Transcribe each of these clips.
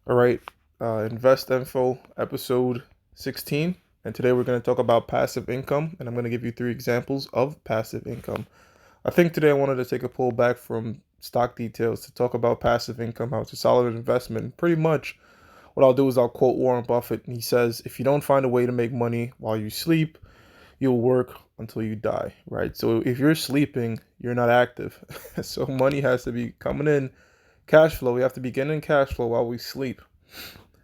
All right, Invest Info, episode 16. And today we're going to talk about passive income, and I'm going to give you three examples of passive income. I think today I wanted to take a pull back from stock details to talk about passive income, how it's a solid investment. And pretty much what I'll do is I'll quote Warren Buffett, and he says, if you don't find a way to make money while you sleep, you'll work until you die, right? So if you're sleeping, you're not active. So money has to be coming in, cash flow. We have to be getting cash flow while we sleep.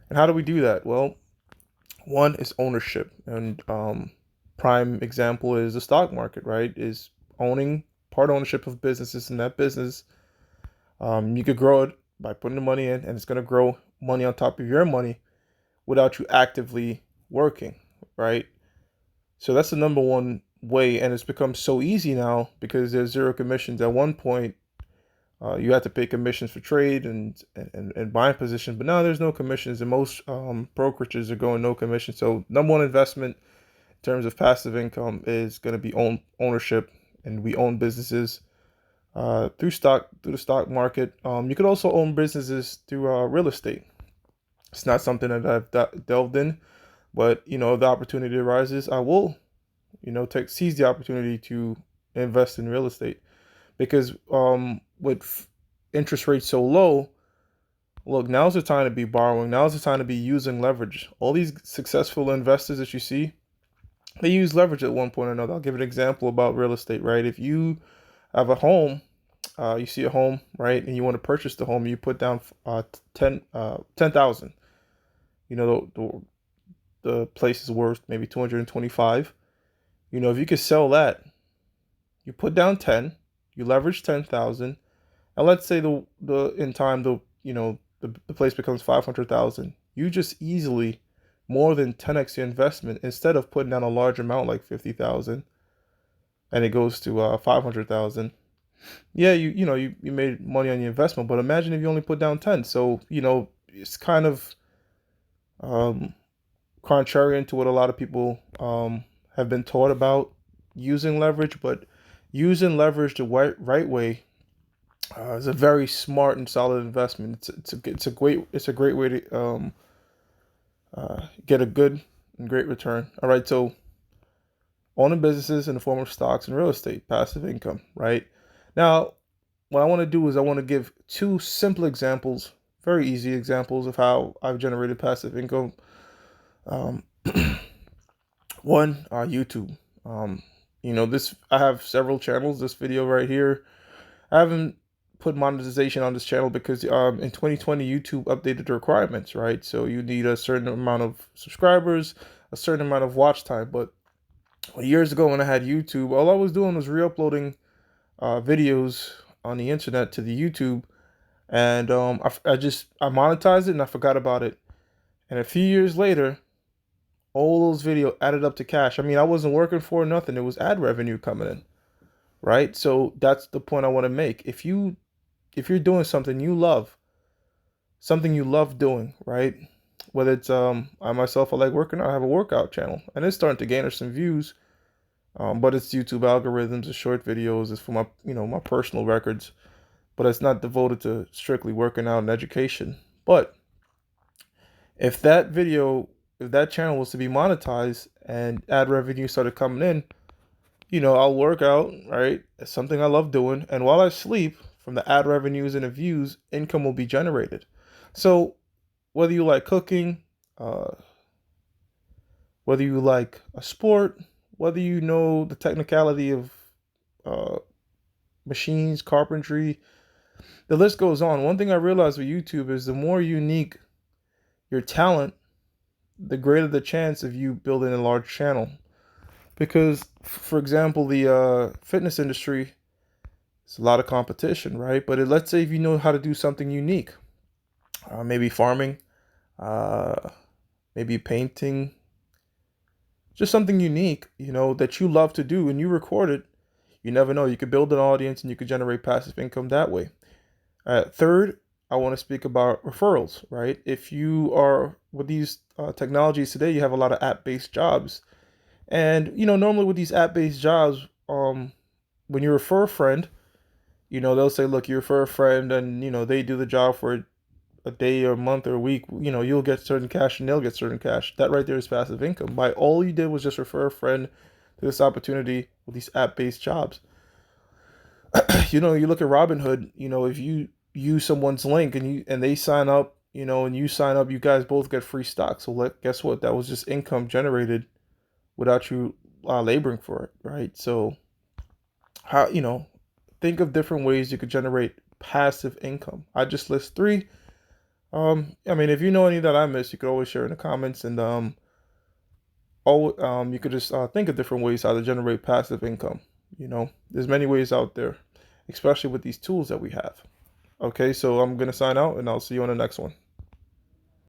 And how do we do that? Well, one is ownership, and prime example is the stock market, right? Is owning part ownership of businesses in that business. You could grow it by putting the money in, and it's going to grow money on top of your money without you actively working, right? So that's the number one way, and it's become so easy now because there's zero commissions. At one point, you had to pay commissions for trade and buying positions, but now there's no commissions, and most brokerages are going no commission. So number one investment in terms of passive income is going to be ownership, and we own businesses through the stock market. You could also own businesses through real estate. It's not something that I've delved in, but if the opportunity arises, I will take seize the opportunity to invest in real estate because with interest rates so low, look, now's the time to be borrowing. Now's the time to be using leverage. All these successful investors that you see, they use leverage at one point or another. I'll give an example about real estate, right? If you have a home, you see a home, right, and you want to purchase the home, you put down 10,000. The place is worth maybe 225. If you could sell that, you put down 10, you leverage 10,000, and let's say the in time the place becomes 500,000. You just easily more than 10x your investment instead of putting down a large amount like 50,000 and it goes to 500,000. Yeah, you made money on your investment, but imagine if you only put down 10. So, it's kind of um contrarian to what a lot of people have been taught about using leverage, but using leverage the right way is a very smart and solid investment. It's a great way to get a good and great return. All right, so owning businesses in the form of stocks and real estate, passive income. Right now, what I want to do is I want to give two simple examples, very easy examples of how I've generated passive income. Um, One, YouTube. This I have several channels. This video right here, I haven't put monetization on this channel because in 2020 YouTube updated the requirements, right? So you need a certain amount of subscribers, a certain amount of watch time. But years ago when I had YouTube, all I was doing was re-uploading videos on the internet to the YouTube, and I monetized it and I forgot about it. And a few years later, all those videos added up to cash. I mean, I wasn't working for nothing. It was ad revenue coming in, right? So that's the point I want to make. If you're doing something you love doing, right? Whether it's I myself I like working out, I have a workout channel and it's starting to gain us some views. But it's YouTube algorithms, it's short videos, it's for my personal records, but it's not devoted to strictly working out and education. But if that video, if that channel was to be monetized and ad revenue started coming in, I'll work out, right? It's something I love doing. And while I sleep, from the ad revenues and the views, income will be generated. So whether you like cooking, uh, whether you like a sport, whether you know the technicality of uh, machines, carpentry, the list goes on. One thing I realized with YouTube is the more unique your talent, the greater the chance of you building a large channel. Because, for example, the fitness industry, it's a lot of competition, right? But let's say if you know how to do something unique, maybe farming, uh, maybe painting, just something unique, that you love to do and you record it, you never know. You could build an audience and you could generate passive income that way. Third, I want to speak about referrals, right? If you are with these technologies today, you have a lot of app-based jobs. And, normally with these app-based jobs, when you refer a friend, they'll say, look, you refer a friend and, they do the job for a day or a month or a week, you'll get certain cash and they'll get certain cash. That right there is passive income. By all you did was just refer a friend to this opportunity with these app-based jobs. You look at Robinhood, if you use someone's link and they sign up, and you sign up, you guys both get free stock. So guess what? That was just income generated without you laboring for it, right? So how, think of different ways you could generate passive income. I just list three. I mean, if you know any that I missed, you could always share in the comments, and you could just think of different ways how to generate passive income. There's many ways out there, especially with these tools that we have. Okay, so I'm gonna sign out, and I'll see you on the next one.